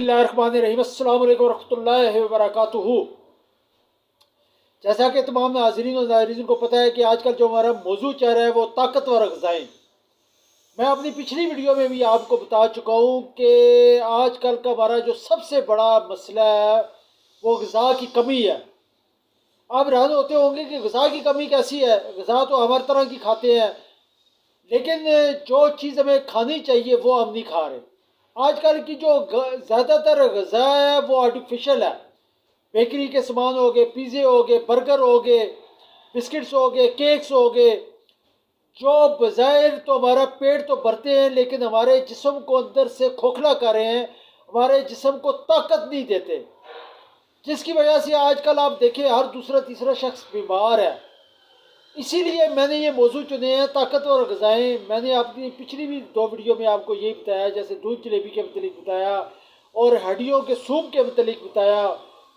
बिस्मिल्लाहिर्रहमानिर्रहीम। अस्सलाम वालेकुम रहमतुल्लाहि व बरकातुहू। जैसा कि तमाम नाज़रीन और नाज़रीन को पता है कि आजकल जो हमारा मौजू चल रहा है वो ताकतवर ग़िज़ाएँ। मैं अपनी पिछली वीडियो में भी आपको बता चुका हूँ कि आजकल का हमारा जो सबसे बड़ा मसला है वो ग़िज़ा की कमी है। आप हैरान होते होंगे कि ग़िज़ा की कमी कैसी है। ग़िज़ा तो हर तरह की खाते हैं, लेकिन जो चीज़ हमें खानी चाहिए वो हम नहीं खा रहे। आजकल की जो ज़्यादातर ग़िज़ा है वो आर्टिफिशियल है। बेकरी के सामान हो गए, पिज़्ज़े हो गए, बर्गर हो गए, बिस्किट्स हो गए, केक्स हो गए, जो बज़ाहिर तो हमारा पेट तो भरते हैं लेकिन हमारे जिस्म को अंदर से खोखला कर रहे हैं, हमारे जिस्म को ताकत नहीं देते, जिसकी वजह से आजकल आप देखें हर दूसरा तीसरा शख्स बीमार है। इसीलिए मैंने ये मौजू चुने हैं ताकतवर ग़िज़ाएँ। मैंने अपनी पिछली भी दो वीडियो में आपको यही बताया, जैसे दूध जलेबी के मतलब बताया और हड्डियों के सूप के मतलब बताया।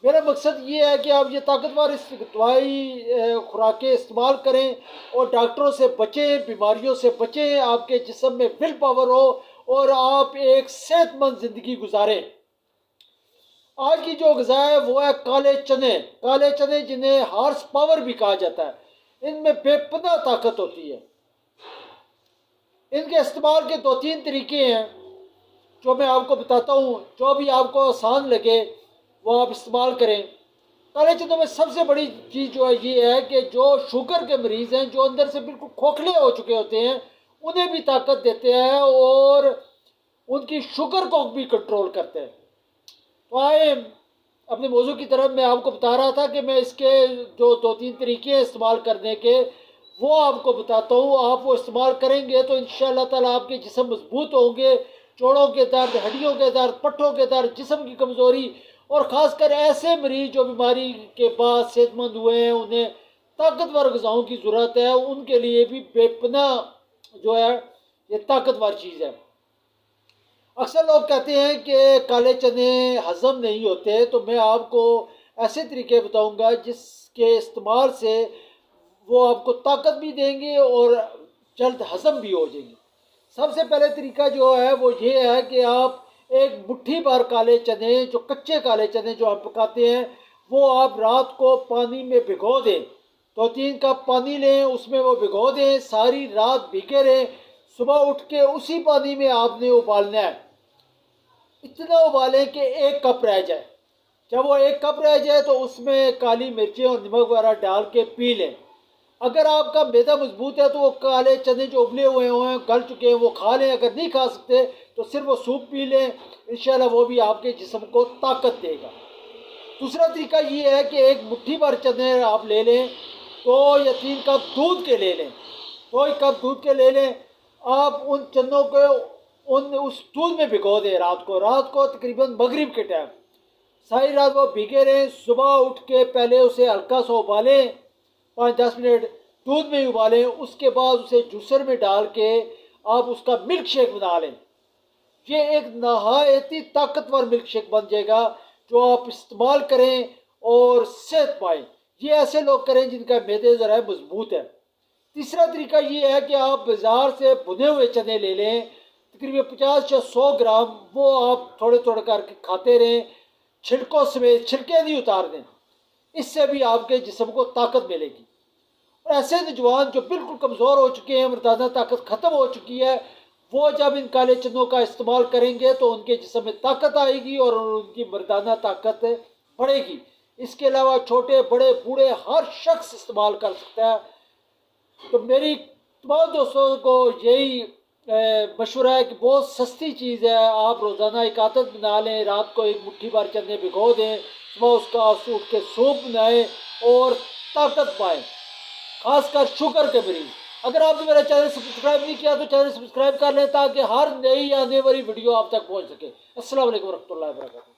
मेरा मकसद ये है कि आप ये ताकतवर दवाई खुराकें इस्तेमाल करें और डॉक्टरों से बचें, बीमारियों से बचें, आपके जिस्म में विल पावर हो और आप एक सेहतमंद ज़िंदगी गुजारें। आज की जो ग़िज़ा है वो है काले चने। काले चने जिन्हें हार्स पावर भी कहा जाता है, इनमें बेपनाह ताकत होती है। इनके इस्तेमाल के दो तीन तरीके हैं जो मैं आपको बताता हूँ। जो भी आपको आसान लगे वो आप इस्तेमाल करें। काले चनों में सबसे बड़ी चीज़ जो है ये है कि जो शुगर के मरीज़ हैं, जो अंदर से बिल्कुल खोखले हो चुके होते हैं, उन्हें भी ताकत देते हैं और उनकी शुगर को भी कंट्रोल करते हैं। तो आए अपने मौजू की तरफ। मैं आपको बता रहा था कि मैं इसके जो दो तीन तरीके हैं इस्तेमाल करने के, वो आपको बताता हूँ। आप वो इस्तेमाल करेंगे तो इंशाअल्लाह ताला आपके जिस्म मजबूत होंगे। जोड़ों के दर्द, हड्डियों के दर्द, पट्ठों के दर्द, जिस्म की कमज़ोरी और ख़ासकर ऐसे मरीज़ जो बीमारी के बाद सेहतमंद हुए हैं, उन्हें ताकतवर ग़िज़ाओं की ज़रूरत है, उनके लिए भी बेपनाह जो है ये ताकतवर चीज़ है। अक्सर लोग कहते हैं कि काले चने हज़म नहीं होते, तो मैं आपको ऐसे तरीके बताऊंगा जिसके इस्तेमाल से वो आपको ताकत भी देंगे और जल्द हज़म भी हो जाएंगे। सबसे पहले तरीका जो है वो ये है कि आप एक मुट्ठी भर काले चने, जो कच्चे काले चने जो आप पकाते हैं, वो आप रात को पानी में भिगो दें। 2-3 कप पानी लें, उसमें वो भिगो दें, सारी रात भीगे रहें। सुबह उठ के उसी पानी में आपने उबालना है। इतना उबालें कि 1 कप रह जाए। जब वो 1 कप रह जाए तो उसमें काली मिर्चें और नमक वगैरह डाल के पी लें। अगर आपका मैदा मजबूत है तो वो काले चने जो उबले हुए हैं, गल चुके हैं, वो खा लें। अगर नहीं खा सकते तो सिर्फ वो सूप पी लें, इंशाल्लाह वो भी आपके जिस्म को ताकत देगा। दूसरा तरीका ये है कि एक मुट्ठी भर चने आप ले लें, 2 या 3 कप दूध के ले लें। 2 कप दूध के ले लें। आप उन चनों को उस दूध में भिगो दें रात को तकरीबन मगरिब के टाइम। सारी रात वो भीगे रहें। सुबह उठ के पहले उसे हल्का सा उबालें, 5-10 मिनट दूध में ही उबालें। उसके बाद उसे जूसर में डाल के आप उसका मिल्क शेक बना लें। ये एक नहायत ही ताकतवर मिल्क शेक बन जाएगा जो आप इस्तेमाल करें और सेहत पाएँ। ये ऐसे लोग करें जिनका मैदे ज़रा मजबूत है। तीसरा तरीका ये है कि आप बाज़ार से भुने हुए चने ले लें, तकरीबन 50 या 100 ग्राम। वो आप थोड़े थोड़े करके खाते रहें, छिलकों समेत, छिलके नहीं उतार दें। इससे भी आपके जिस्म को ताकत मिलेगी। और ऐसे नौजवान जो बिल्कुल कमज़ोर हो चुके हैं, मर्दाना ताकत ख़त्म हो चुकी है, वो जब इन काले चनों का इस्तेमाल करेंगे तो उनके जिस्म में ताकत आएगी और उनकी मर्दाना ताकत बढ़ेगी। इसके अलावा छोटे बड़े बूढ़े हर शख्स इस्तेमाल कर सकता है। तो मेरी तमाम दोस्तों को यही मशवरा है कि बहुत सस्ती चीज़ है। आप रोज़ाना एक आदत बना लें, रात को एक मुट्ठी भर चने भिगो दें, सुबह उसका उठ के सूप बनाएं और ताकत पाएँ, खासकर शुगर के मरीज़। अगर आपने मेरा चैनल सब्सक्राइब नहीं किया तो चैनल सब्सक्राइब कर लें ताकि हर नई आने वाली वीडियो आप तक पहुँच सके। अस्सलाम वालेकुम रहमतुल्लाहि व बरकातुहू।